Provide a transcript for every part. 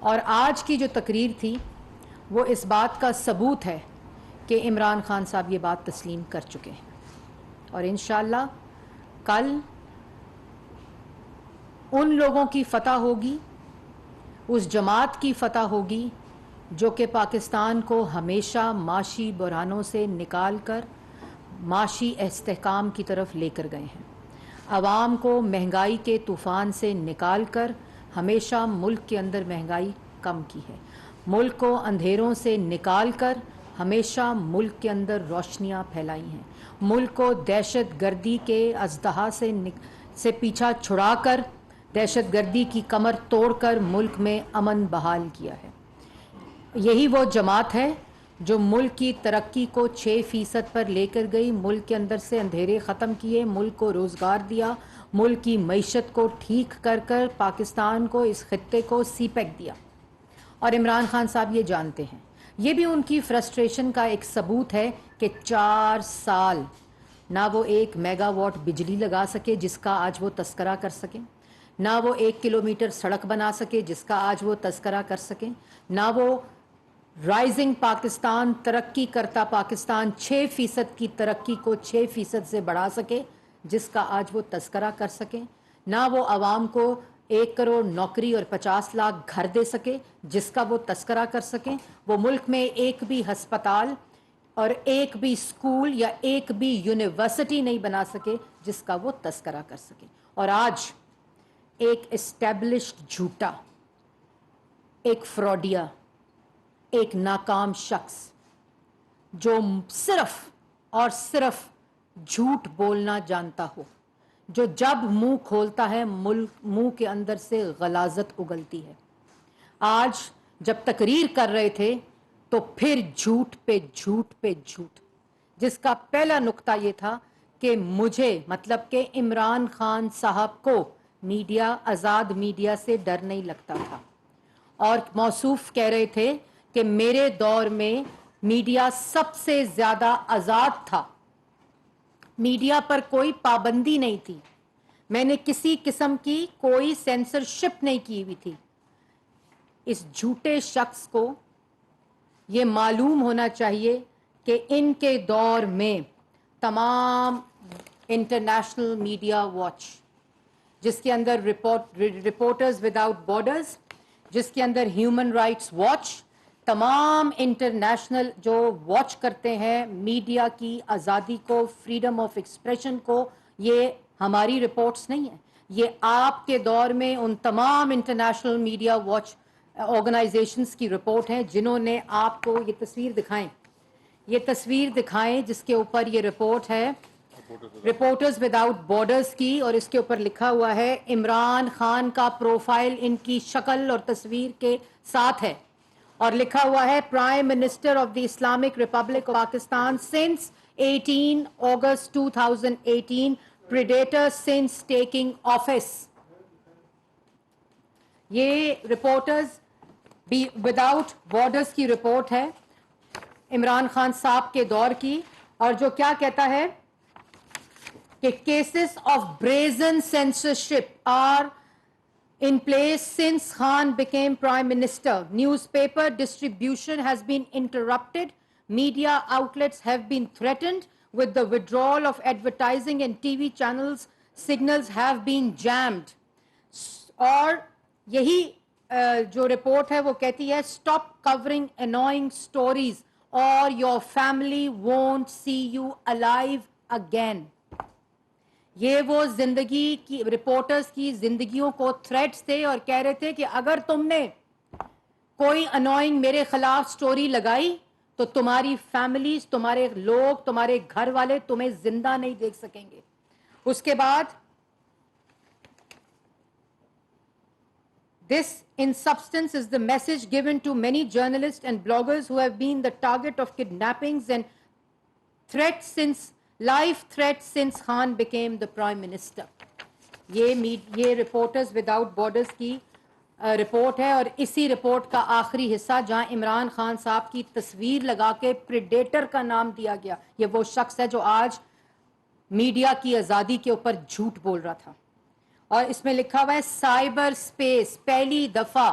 اور آج کی جو تقریر تھی وہ اس بات کا ثبوت ہے کہ عمران خان صاحب یہ بات تسلیم کر چکے ہیں، اور انشاءاللہ کل ان لوگوں کی فتح ہوگی، اس جماعت کی فتح ہوگی جو کہ پاکستان کو ہمیشہ معاشی بحرانوں سے نکال کر معاشی استحکام کی طرف لے کر گئے ہیں، عوام کو مہنگائی کے طوفان سے نکال کر ہمیشہ ملک کے اندر مہنگائی کم کی ہے، ملک کو اندھیروں سے نکال کر ہمیشہ ملک کے اندر روشنیاں پھیلائی ہیں، ملک کو دہشت گردی کے اژدہا سے پیچھا چھڑا کر دہشت گردی کی کمر توڑ کر ملک میں امن بحال کیا ہے۔ یہی وہ جماعت ہے جو ملک کی ترقی کو 6% پر لے کر گئی، ملک کے اندر سے اندھیرے ختم کیے، ملک کو روزگار دیا، ملک کی معیشت کو ٹھیک کر کر پاکستان کو، اس خطے کو سی پیک دیا، اور عمران خان صاحب یہ جانتے ہیں۔ یہ بھی ان کی فرسٹریشن کا ایک ثبوت ہے کہ 4 سال نہ وہ 1 میگا واٹ بجلی لگا سکے جس کا آج وہ تذکرہ کر سکیں، نہ وہ 1 کلومیٹر سڑک بنا سکے جس کا آج وہ تذکرہ کر سکیں، نہ وہ رائزنگ پاکستان، ترقی کرتا پاکستان 6% کی ترقی کو 6% سے بڑھا سکے جس کا آج وہ تذکرہ کر سکیں، نہ وہ عوام کو 1 کروڑ نوکری اور 50 لاکھ گھر دے سکے جس کا وہ تذکرہ کر سکیں، وہ ملک میں ایک بھی ہسپتال اور ایک بھی اسکول یا ایک بھی یونیورسٹی نہیں بنا سکے جس کا وہ تذکرہ کر سکے۔ اور آج ایک اسٹیبلشڈ جھوٹا، ایک فراڈیا، ایک ناکام شخص جو صرف اور صرف جھوٹ بولنا جانتا ہو، جو جب منہ کھولتا ہے منہ کے اندر سے غلاظت اگلتی ہے، آج جب تقریر کر رہے تھے تو پھر جھوٹ پہ جھوٹ پہ جھوٹ، جس کا پہلا نقطہ یہ تھا کہ مجھے، مطلب کہ عمران خان صاحب کو میڈیا، آزاد میڈیا سے ڈر نہیں لگتا تھا، اور موصوف کہہ رہے تھے کہ میرے دور میں میڈیا سب سے زیادہ آزاد تھا، میڈیا پر کوئی پابندی نہیں تھی، میں نے کسی قسم کی کوئی سینسرشپ نہیں کی ہوئی تھی۔ اس جھوٹے شخص کو یہ معلوم ہونا چاہیے کہ ان کے دور میں تمام انٹرنیشنل میڈیا واچ، جس کے اندر رپورٹرز وداؤٹ بارڈرز، جس کے اندر ہیومن رائٹس واچ، تمام انٹرنیشنل جو واچ کرتے ہیں میڈیا کی آزادی کو، فریڈم آف ایکسپریشن کو، یہ ہماری رپورٹس نہیں ہیں، یہ آپ کے دور میں ان تمام انٹرنیشنل میڈیا واچ آرگنائزیشنز کی رپورٹ ہیں جنہوں نے آپ کو یہ تصویر دکھائیں جس کے اوپر یہ رپورٹ ہے رپورٹرز وداؤٹ بارڈرز کی، اور اس کے اوپر لکھا ہوا ہے عمران خان کا پروفائل ان کی شکل اور تصویر کے ساتھ ہے، اور لکھا ہوا ہے prime minister of the Islamic republic of Pakistan since 18 August 2018، predator since taking office. یہ رپورٹرز وداؤٹ بارڈرز کی رپورٹ ہے عمران خان صاحب کے دور کی، اور جو کیا کہتا ہے کہ cases of brazen censorship are in place since Khan became Prime Minister. Newspaper distribution has been interrupted. Media outlets have been threatened with the withdrawal of advertising and TV channels. Signals have been jammed. اور یہی جو report ہے وہ کہتی ہے stop covering annoying stories or your family won't see you alive again. یہ وہ زندگی کی رپورٹرز کی زندگیوں کو تھریٹس تھے، اور کہہ رہے تھے کہ اگر تم نے کوئی انوائنگ میرے خلاف سٹوری لگائی تو تمہاری فیملیز، تمہارے لوگ، تمہارے گھر والے تمہیں زندہ نہیں دیکھ سکیں گے۔ اس کے بعد This in substance is the message given to many journalists and bloggers who have been the target of kidnappings and life threats since Khan became the Prime Minister. یہ رپورٹرز وداؤٹ بارڈرز کی report ہے، اور اسی report کا آخری حصہ جہاں عمران خان صاحب کی تصویر لگا کے پریڈیٹر کا نام دیا گیا، یہ وہ شخص ہے جو آج میڈیا کی آزادی کے اوپر جھوٹ بول رہا تھا۔ اور اس میں لکھا ہوا ہے سائبر سپیس پہلی دفعہ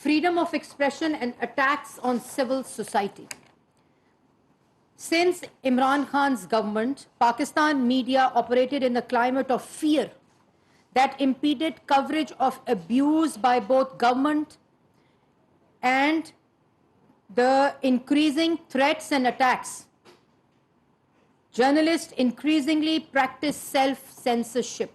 freedom of expression and attacks on civil society. Since Imran Khan's government, Pakistan media operated in a climate of fear that impeded coverage of abuse by both government and the increasing threats and attacks. Journalists increasingly practice self-censorship.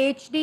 HD,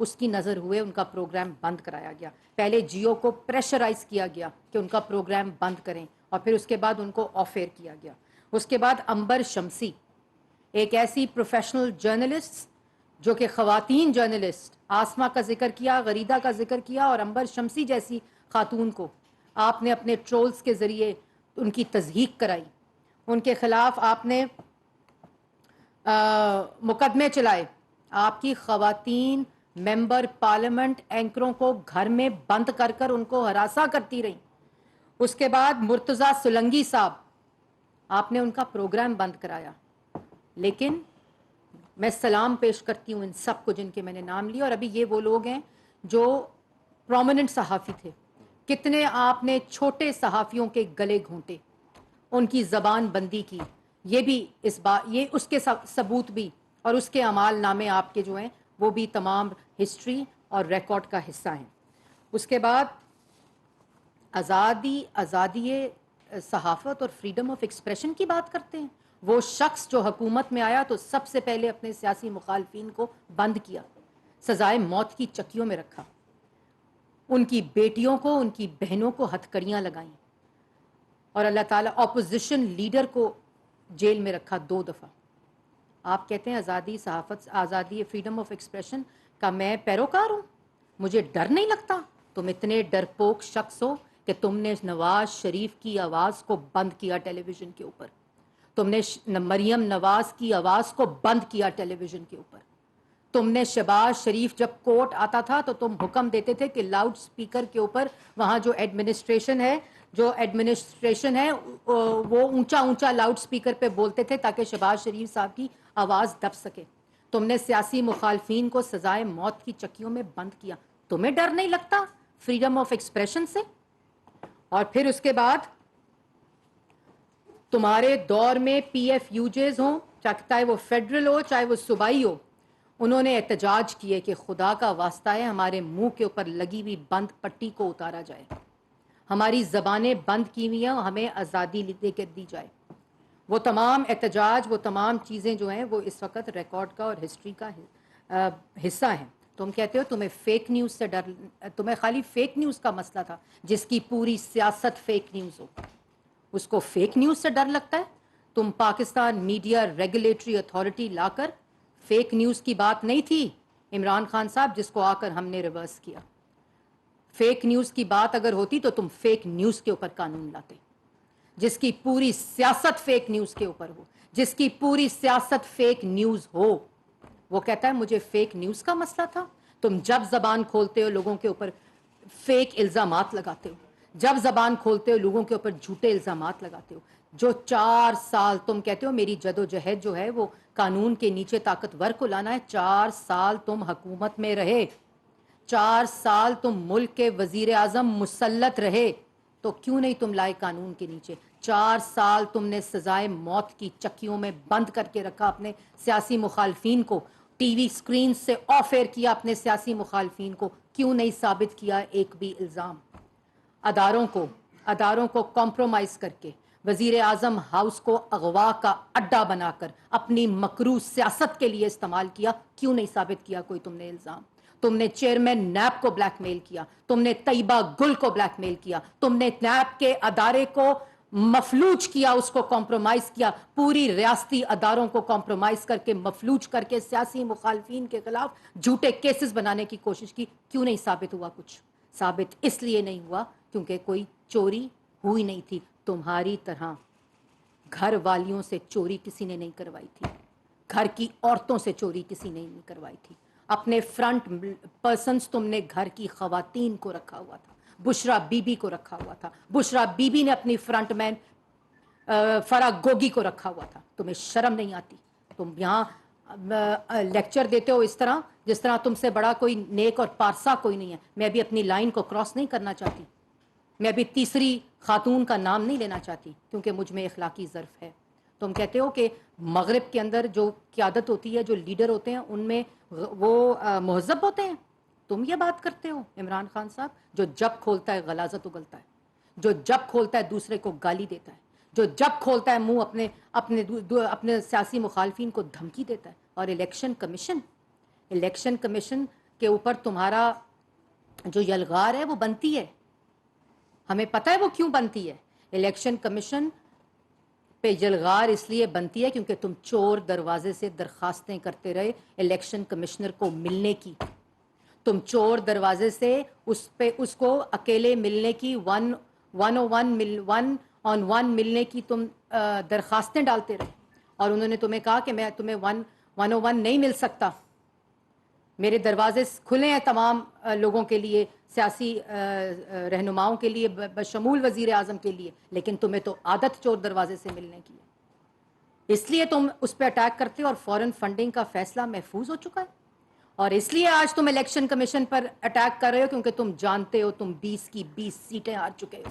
اس کی نظر ہوئے ان کا programme بند کرایا گیا. پہلے جیو کو pressurize کیا گیا کہ ان کا پروگرام بند کریں اور پھر اس کے بعد ان کو آف ایئر کیا گیا. اس کے بعد عنبر شمسی ایک ایسی پروفیشنل جرنلسٹ جو کہ خواتین جرنلسٹ آسما کا ذکر کیا, غریدہ کا ذکر کیا, اور عنبر شمسی جیسی خاتون کو آپ نے اپنے ٹرولز کے ذریعے ان کی تضحیق کرائی, ان کے خلاف آپ نے مقدمے چلائے. آپ کی خواتین ممبر پارلیمنٹ اینکروں کو گھر میں بند کر کر ان کو ہراساں کرتی رہیں. اس کے بعد مرتضیٰ سولنگی صاحب, آپ نے ان کا پروگرام بند کرایا. لیکن میں سلام پیش کرتی ہوں ان سب کو جن کے میں نے نام لیے, اور ابھی یہ وہ لوگ ہیں جو پرومیننٹ صحافی تھے. کتنے آپ نے چھوٹے صحافیوں کے گلے گھونٹے, ان کی زبان بندی کی. یہ بھی یہ اس کے ثبوت بھی اور اس کے اعمال نامے آپ کے جو ہیں وہ بھی تمام ہسٹری اور ریکارڈ کا حصہ ہیں. اس کے بعد آزادی صحافت اور فریڈم آف ایکسپریشن کی بات کرتے ہیں. وہ شخص جو حکومت میں آیا تو سب سے پہلے اپنے سیاسی مخالفین کو بند کیا, سزائے موت کی چکیوں میں رکھا, ان کی بیٹیوں کو, ان کی بہنوں کو ہتھکڑیاں لگائیں, اور اللہ تعالیٰ اپوزیشن لیڈر کو جیل میں رکھا 2 دفعہ. آپ کہتے ہیں آزادی صحافت, آزادی فریڈم آف ایکسپریشن کا میں پیروکار ہوں, مجھے ڈر نہیں لگتا. تم اتنے ڈرپوک شخص ہو کہ تم نے نواز شریف کی آواز کو بند کیا ٹیلی ویژن کے اوپر, تم نے مریم نواز کی آواز کو بند کیا ٹیلی ویژن کے اوپر. تم نے شہباز شریف جب کورٹ آتا تھا تو تم حکم دیتے تھے کہ لاؤڈ سپیکر کے اوپر وہاں جو ایڈمنسٹریشن ہے وہ اونچا اونچا لاؤڈ سپیکر پہ بولتے تھے تاکہ شہباز شریف صاحب کی آواز دب سکے. تم نے سیاسی مخالفین کو سزائے موت کی چکیوں میں بند کیا. تمہیں ڈر نہیں لگتا فریڈم آف ایکسپریشن سے؟ اور پھر اس کے بعد تمہارے دور میں پی ایف یوجز ہوں, چاہے وہ فیڈرل ہو چاہے وہ صوبائی ہو, انہوں نے احتجاج کیے کہ خدا کا واسطہ ہے ہمارے منہ کے اوپر لگی ہوئی بند پٹی کو اتارا جائے, ہماری زبانیں بند کی ہوئی ہیں, ہمیں آزادی دے کے دی جائے. وہ تمام احتجاج, وہ تمام چیزیں جو ہیں وہ اس وقت ریکارڈ کا اور ہسٹری کا حصہ ہیں. تم کہتے ہو تمہیں فیک نیوز سے ڈر, تمہیں خالی فیک نیوز کا مسئلہ تھا, جس کی پوری سیاست فیک نیوز ہو اس کو فیک نیوز سے ڈر لگتا ہے. تم پاکستان میڈیا ریگولیٹری اتھارٹی لا کر, فیک نیوز کی بات نہیں تھی عمران خان صاحب جس کو آ کر ہم نے ریورس کیا. فیک نیوز کی بات اگر ہوتی تو تم فیک نیوز کے اوپر قانون لاتے, جس کی پوری سیاست فیک نیوز کے اوپر ہو, جس کی پوری سیاست فیک نیوز ہو. وہ کہتا ہے مجھے فیک نیوز کا مسئلہ تھا. تم جب زبان کھولتے ہو لوگوں کے اوپر فیک الزامات لگاتے ہو, جب زبان کھولتے ہو لوگوں کے اوپر جھوٹے الزامات لگاتے ہو. جو 4 سال تم کہتے ہو میری جدوجہد جو ہے وہ قانون کے نیچے طاقتور کو لانا ہے, 4 سال تم حکومت میں رہے, 4 سال تم ملک کے وزیر اعظم مسلط رہے, تو کیوں نہیں تم لائے قانون کے نیچے؟ 4 سال تم نے سزائے موت کی چکیوں میں بند کر کے رکھا اپنے سیاسی مخالفین کو, ٹی وی سکرین سے آف ایئر کیا اپنے سیاسی مخالفین کو. کیوں نہیں ثابت کیا ایک بھی الزام؟ اداروں کو کمپرومائز کر کے وزیر اعظم ہاؤس کو اغوا کا اڈا بنا کر اپنی مکروہ سیاست کے لیے استعمال کیا. کیوں نہیں ثابت کیا کوئی تم نے الزام؟ تم نے چیئرمین نیب کو بلیک میل کیا, تم نے طیبہ گل کو بلیک میل کیا, تم نے نیب کے ادارے کو مفلوج کیا, اس کو کمپرومائز کیا, پوری ریاستی اداروں کو کمپرومائز کر کے مفلوج کر کے سیاسی مخالفین کے خلاف جھوٹے کیسز بنانے کی کوشش کی. کیوں نہیں ثابت ہوا کچھ؟ ثابت اس لیے نہیں ہوا کیونکہ کوئی چوری ہوئی نہیں تھی. تمہاری طرح گھر والیوں سے چوری کسی نے نہیں کروائی تھی, گھر کی عورتوں سے چوری کسی نے نہیں کروائی تھی. اپنے فرنٹ پرسنز تم نے گھر کی خواتین کو رکھا ہوا تھا, بشرا بی بی کو رکھا ہوا تھا, بشرا بی بی نے اپنی فرنٹ مین فرا گوگی کو رکھا ہوا تھا. تمہیں شرم نہیں آتی؟ تم یہاں لیکچر دیتے ہو اس طرح جس طرح تم سے بڑا کوئی نیک اور پارسا کوئی نہیں ہے. میں ابھی اپنی لائن کو کراس نہیں کرنا چاہتی, میں ابھی تیسری خاتون کا نام نہیں لینا چاہتی کیونکہ مجھ میں اخلاقی ظرف ہے. تم کہتے ہو کہ مغرب کے اندر جو قیادت ہوتی ہے, جو لیڈر ہوتے ہیں, ان میں وہ مہذب ہوتے ہیں. تم یہ بات کرتے ہو عمران خان صاحب, جو جب کھولتا ہے غلاظت اگلتا ہے, جو جب کھولتا ہے دوسرے کو گالی دیتا ہے, جو جب کھولتا ہے منہ اپنے سیاسی مخالفین کو دھمکی دیتا ہے. اور الیکشن کمیشن کے اوپر تمہارا جو یلغار ہے وہ بنتی ہے. ہمیں پتہ ہے وہ کیوں بنتی ہے. الیکشن کمیشن پہ یلغار اس لیے بنتی ہے کیونکہ تم چور دروازے سے درخواستیں کرتے رہے الیکشن کمشنر کو ملنے کی. تم چور دروازے سے اس کو اکیلے ملنے کی 1 ملنے کی تم درخواستیں ڈالتے رہے, اور انہوں نے تمہیں کہا کہ میں تمہیں 101 نہیں مل سکتا, میرے دروازے کھلے ہیں تمام لوگوں کے لیے, سیاسی رہنماؤں کے لیے بشمول وزیر اعظم کے لیے, لیکن تمہیں تو عادت چور دروازے سے ملنے کی ہے. اس لیے تم اس پہ اٹیک کرتے ہو, اور فورن فنڈنگ کا فیصلہ محفوظ ہو چکا ہے, اور اس لیے آج تم الیکشن کمیشن پر اٹیک کر رہے ہو کیونکہ تم جانتے ہو تم 20 کی 20 سیٹیں ہار چکے ہو.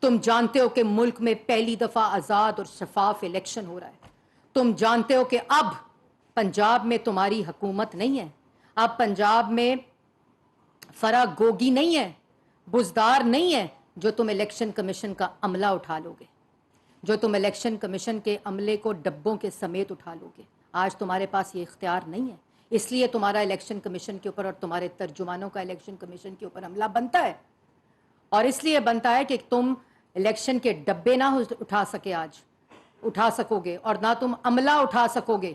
تم جانتے ہو کہ ملک میں پہلی دفعہ آزاد اور شفاف الیکشن ہو رہا ہے. تم جانتے ہو کہ اب پنجاب میں تمہاری حکومت نہیں ہے, اب پنجاب میں فرا گوگی نہیں ہے, بزدار نہیں ہے جو تم الیکشن کمیشن کا عملہ اٹھا لو گے, جو تم الیکشن کمیشن کے عملے کو ڈبوں کے سمیت اٹھا لو گے. آج تمہارے پاس یہ اختیار نہیں ہے. اس لیے تمہارا الیکشن کمیشن کے اوپر اور تمہارے ترجمانوں کا الیکشن کمیشن کے اوپر عملہ بنتا ہے, اور اس لیے بنتا ہے کہ تم الیکشن کے ڈبے نہ اٹھا سکو گے, اور نہ تم عملہ اٹھا سکو گے,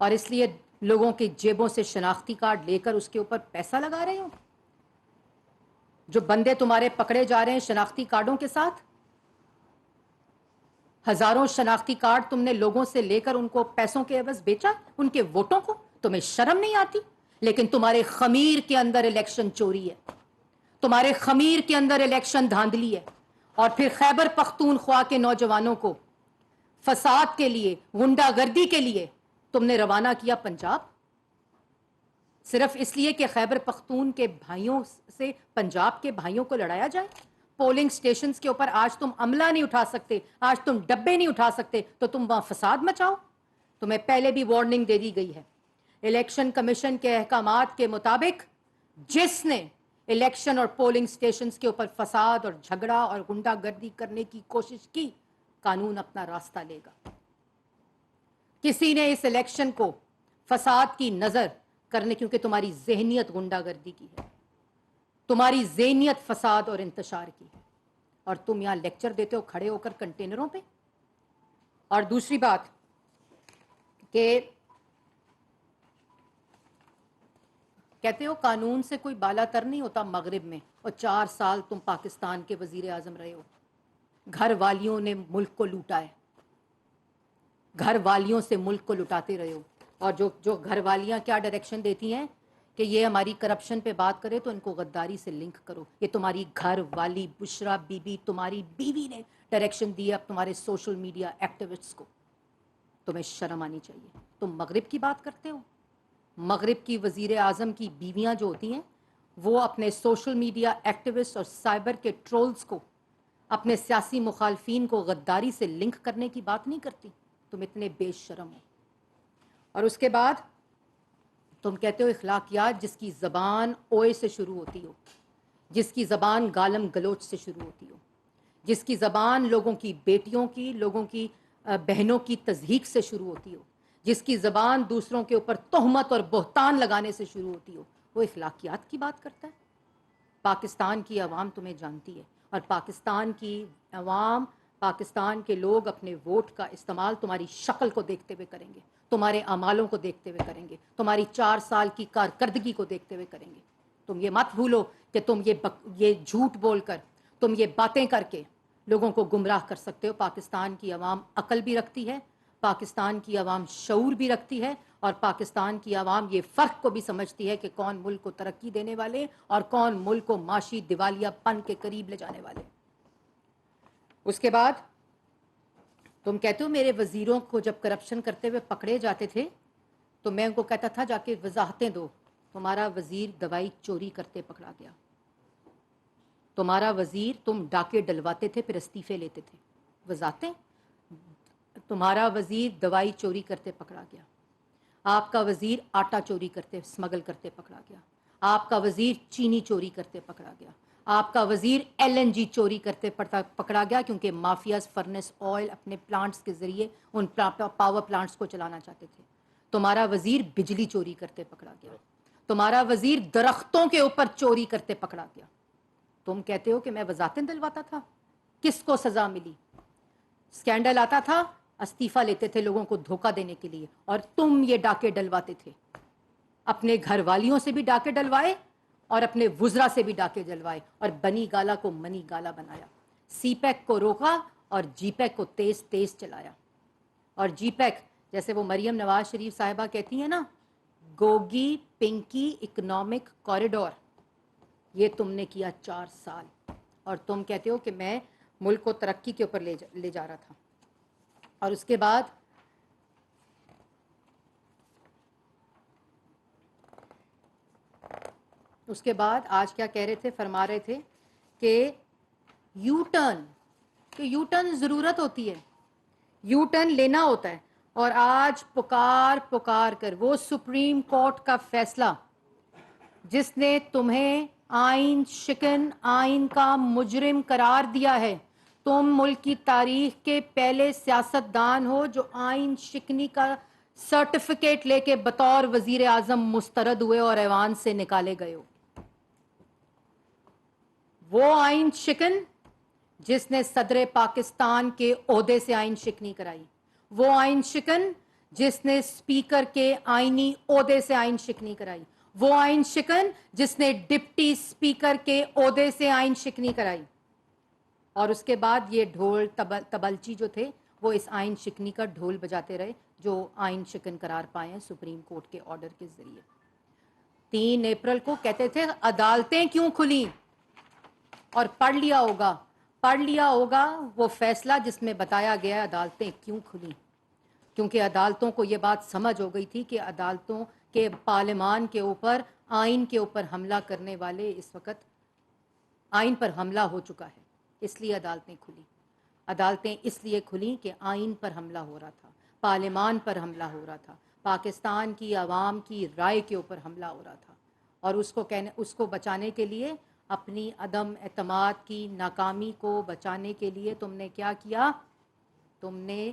اور اس لیے لوگوں کی جیبوں سے شناختی کارڈ لے کر اس کے اوپر پیسہ لگا رہے ہو. جو بندے تمہارے پکڑے جا رہے ہیں شناختی کارڈوں کے ساتھ, ہزاروں شناختی کارڈ تم نے لوگوں سے لے کر ان کو پیسوں کے عوض بیچا, ان کے ووٹوں کو. تمہیں شرم نہیں آتی؟ لیکن تمہارے خمیر کے اندر الیکشن چوری ہے, تمہارے خمیر کے اندر الیکشن دھاندلی ہے. اور پھر خیبر پختونخوا کے نوجوانوں کو فساد کے لیے, غنڈہ گردی کے لیے تم نے روانہ کیا پنجاب, صرف اس لیے کہ خیبر پختون کے بھائیوں سے پنجاب کے بھائیوں کو لڑایا جائے. پولنگ سٹیشنز کے اوپر آج تم عملہ نہیں اٹھا سکتے, آج تم ڈبے نہیں اٹھا سکتے, تو تم وہاں فساد مچاؤ. تمہیں پہلے بھی وارننگ دے دی گئی ہے. الیکشن کمیشن کے احکامات کے مطابق جس نے الیکشن اور پولنگ سٹیشنز کے اوپر فساد اور جھگڑا اور غنڈہ گردی کرنے کی کوشش کی, قانون اپنا راستہ لے گا. کسی نے اس الیکشن کو فساد کی نظر کرنے, کیونکہ تمہاری ذہنیت غنڈہ گردی کی ہے, تمہاری ذہنیت فساد اور انتشار کی ہے, اور تم یہاں لیکچر دیتے ہو کھڑے ہو کر کنٹینروں پہ. اور دوسری بات کہ کہتے ہو قانون سے کوئی بالا تر نہیں ہوتا مغرب میں, اور 4 سال تم پاکستان کے وزیر اعظم رہے ہو. گھر والیوں نے ملک کو لوٹا ہے, گھر والیوں سے ملک کو لٹاتے رہے ہو. اور جو گھر والیاں کیا ڈائریکشن دیتی ہیں کہ یہ ہماری کرپشن پہ بات کرے تو ان کو غداری سے لنک کرو. یہ تمہاری گھر والی بشرا بی بی, تمہاری بیوی نے ڈائریکشن دی ہے اب تمہارے سوشل میڈیا ایکٹیوسٹس کو. تمہیں شرم آنی چاہیے. تم مغرب کی بات کرتے ہو. مغرب کی وزیر اعظم کی بیویاں جو ہوتی ہیں وہ اپنے سوشل میڈیا ایکٹیوسٹ اور سائبر کے ٹرولز کو, اپنے سیاسی مخالفین کو غداری سے لنک کرنے کی بات نہیں کرتی. تم اتنے بے شرم ہو. اور اس کے بعد تم کہتے ہو اخلاقیات جس کی زبان اوئے سے شروع ہوتی ہو, جس کی زبان گالم گلوچ سے شروع ہوتی ہو, جس کی زبان لوگوں کی بیٹیوں کی, لوگوں کی بہنوں کی تضحیک سے شروع ہوتی ہو, جس کی زبان دوسروں کے اوپر تہمت اور بہتان لگانے سے شروع ہوتی ہو, وہ اخلاقیات کی بات کرتا ہے. پاکستان کی عوام تمہیں جانتی ہے, اور پاکستان کی عوام, پاکستان کے لوگ اپنے ووٹ کا استعمال تمہاری شکل کو دیکھتے ہوئے کریں گے, تمہارے اعمالوں کو دیکھتے ہوئے کریں گے, تمہاری 4 سال کی کارکردگی کو دیکھتے ہوئے کریں گے. تم یہ مت بھولو کہ تم یہ جھوٹ بول کر, تم یہ باتیں کر کے لوگوں کو گمراہ کر سکتے ہو. پاکستان کی عوام عقل بھی رکھتی ہے, پاکستان کی عوام شعور بھی رکھتی ہے, اور پاکستان کی عوام یہ فرق کو بھی سمجھتی ہے کہ کون ملک کو ترقی دینے والے اور کون ملک کو معاشی دیوالیہ پن کے قریب لے جانے والے. اس کے بعد تم کہتے ہو میرے وزیروں کو جب کرپشن کرتے ہوئے پکڑے جاتے تھے تو میں ان کو کہتا تھا جا کے وضاحتیں دو. تمہارا وزیر دوائی چوری کرتے پکڑا گیا, تمہارا وزیر, تم ڈاکے ڈلواتے تھے پھر استعفے لیتے تھے. وضاحتیں. تمہارا وزیر دوائی چوری کرتے پکڑا گیا, آپ کا وزیر آٹا چوری کرتے اسمگل کرتے پکڑا گیا, آپ کا وزیر چینی چوری کرتے پکڑا گیا, آپ کا وزیر LNG چوری کرتے پکڑا گیا کیونکہ مافیاز فرنس آئل اپنے پلانٹس کے ذریعے ان پاور پلانٹس کو چلانا چاہتے تھے. تمہارا وزیر بجلی چوری کرتے پکڑا گیا, تمہارا وزیر درختوں کے اوپر چوری کرتے پکڑا گیا. تم کہتے ہو کہ میں وزاتن دلواتا تھا. کس کو سزا ملی؟ اسکینڈل آتا تھا, استعفیٰ لیتے تھے لوگوں کو دھوکہ دینے کے لیے, اور تم یہ ڈاکے ڈلواتے تھے. اپنے گھر والیوں سے بھی ڈاکے ڈلوائے اور اپنے وزراء سے بھی ڈاکے ڈلوائے, اور بنی گالا کو منی گالا بنایا. سی پیک کو روکا اور جی پیک کو تیز تیز چلایا. اور جی پیک, جیسے وہ مریم نواز شریف صاحبہ کہتی ہیں نا, گوگی پنکی اکنامک کوریڈور, یہ تم نے کیا 4 سال, اور تم کہتے ہو کہ میں ملک کو ترقی کے اوپر لے جا رہا تھا. اور اس کے بعد آج کیا کہہ رہے تھے, فرما رہے تھے کہ یو ٹرن ضرورت ہوتی ہے, یو ٹرن لینا ہوتا ہے. اور آج پکار کر وہ سپریم کورٹ کا فیصلہ جس نے تمہیں آئین شکن, آئین کا مجرم قرار دیا ہے, تم ملک کی تاریخ کے پہلے سیاست دان ہو جو آئین شکنی کا سرٹیفکیٹ لے کے بطور وزیر اعظم مسترد ہوئے اور ایوان سے نکالے گئے ہو. وہ آئین شکن جس نے صدر پاکستان کے عہدے سے آئین شکنی کرائی, وہ آئین شکن جس نے اسپیکر کے آئینی عہدے سے آئین شکنی کرائی, وہ آئین شکن جس نے ڈپٹی اسپیکر کے عہدے سے آئین شکنی کرائی. اور اس کے بعد یہ ڈھول تبلچی جو تھے وہ اس آئین شکنی کا ڈھول بجاتے رہے جو آئین شکن قرار پائے ہیں سپریم کورٹ کے آرڈر کے ذریعے. 3 اپریل کو کہتے تھے عدالتیں کیوں کھلیں, اور پڑھ لیا ہوگا وہ فیصلہ جس میں بتایا گیا عدالتیں کیوں کھلیں. کیونکہ عدالتوں کو یہ بات سمجھ ہو گئی تھی کہ عدالتوں کے پارلیمان کے اوپر, آئین کے اوپر حملہ کرنے والے اس وقت آئین پر حملہ ہو چکا ہے, اس لیے عدالتیں کھلیں. عدالتیں اس لیے کھلیں کہ آئین پر حملہ ہو رہا تھا, پارلیمان پر حملہ ہو رہا تھا, پاکستان کی عوام کی رائے کے اوپر حملہ ہو رہا تھا. اور اس کو بچانے کے لیے, اپنی عدم اعتماد کی ناکامی کو بچانے کے لیے تم نے کیا کیا؟ تم نے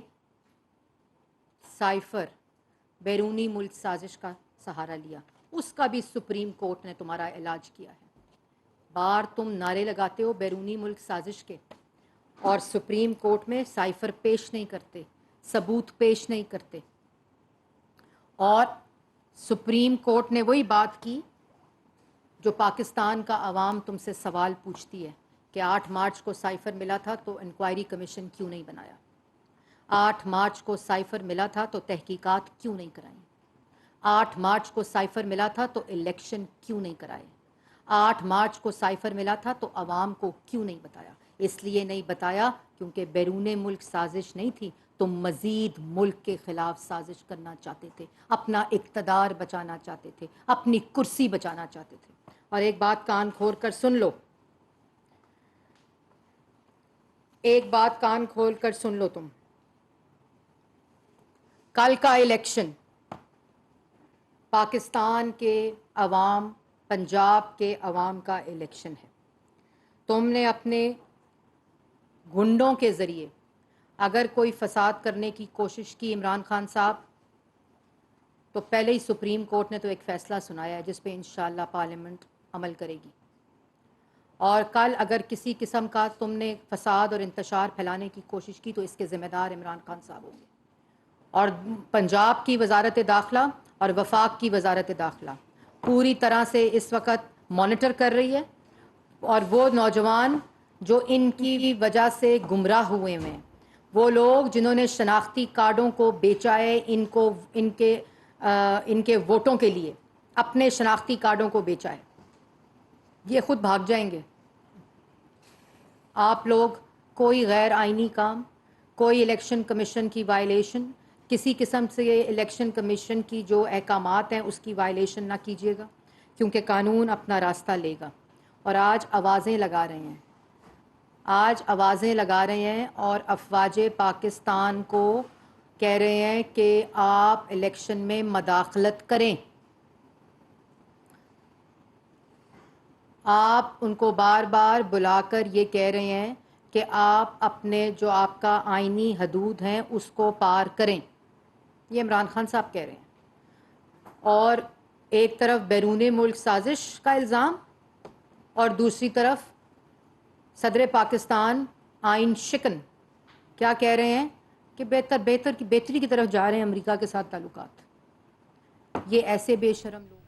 سائفر, بیرونی ملک سازش کا سہارا لیا. اس کا بھی سپریم کورٹ نے تمہارا علاج کیا ہے. بار تم نعرے لگاتے ہو بیرونی ملک سازش کے, اور سپریم کورٹ میں سائفر پیش نہیں کرتے, ثبوت پیش نہیں کرتے. اور سپریم کورٹ نے وہی بات کی جو پاکستان کا عوام تم سے سوال پوچھتی ہے کہ 8 مارچ کو سائفر ملا تھا تو انکوائری کمیشن کیوں نہیں بنایا, 8 مارچ کو سائفر ملا تھا تو تحقیقات کیوں نہیں کرائیں, 8 مارچ کو سائفر ملا تھا تو الیکشن کیوں نہیں کرائے, 8 مارچ کو سائفر ملا تھا تو عوام کو کیوں نہیں بتایا. اس لیے نہیں بتایا کیونکہ بیرون ملک سازش نہیں تھی, تم مزید ملک کے خلاف سازش کرنا چاہتے تھے, اپنا اقتدار بچانا چاہتے تھے, اپنی کرسی بچانا چاہتے تھے. اور ایک بات کان کھول کر سن لو, ایک بات کان کھول کر سن لو تم, کل کا الیکشن پاکستان کے عوام, پنجاب کے عوام کا الیکشن ہے. تم نے اپنے گنڈوں کے ذریعے اگر کوئی فساد کرنے کی کوشش کی عمران خان صاحب, تو پہلے ہی سپریم کورٹ نے تو ایک فیصلہ سنایا ہے جس پہ انشاءاللہ پارلیمنٹ عمل کرے گی. اور کل اگر کسی قسم کا تم نے فساد اور انتشار پھیلانے کی کوشش کی تو اس کے ذمہ دار عمران خان صاحب ہوں گے. اور پنجاب کی وزارت داخلہ اور وفاق کی وزارت داخلہ پوری طرح سے اس وقت مانیٹر کر رہی ہے, اور وہ نوجوان جو ان کی وجہ سے گمراہ ہوئے ہیں, وہ لوگ جنہوں نے شناختی کارڈوں کو بیچا ہے, ان کے ووٹوں کے لیے اپنے شناختی کارڈوں کو بیچا ہے, یہ خود بھاگ جائیں گے. آپ لوگ کوئی غیر آئینی کام, کوئی الیکشن کمیشن کی وائلیشن, کسی قسم سے الیکشن کمیشن کی جو احکامات ہیں اس کی وائلیشن نہ کیجیے گا, کیونکہ قانون اپنا راستہ لے گا. اور آج آوازیں لگا رہے ہیں, اور افواج پاکستان کو کہہ رہے ہیں کہ آپ الیکشن میں مداخلت کریں. آپ ان کو بار بار بلا کر یہ کہہ رہے ہیں کہ آپ اپنے جو آپ کا آئینی حدود ہیں اس کو پار کریں. یہ عمران خان صاحب کہہ رہے ہیں. اور ایک طرف بیرون ملک سازش کا الزام اور دوسری طرف صدر پاکستان آئین شکن کیا کہہ رہے ہیں کہ بہتری کی طرف جا رہے ہیں امریکہ کے ساتھ تعلقات. یہ ایسے بے شرم لوگ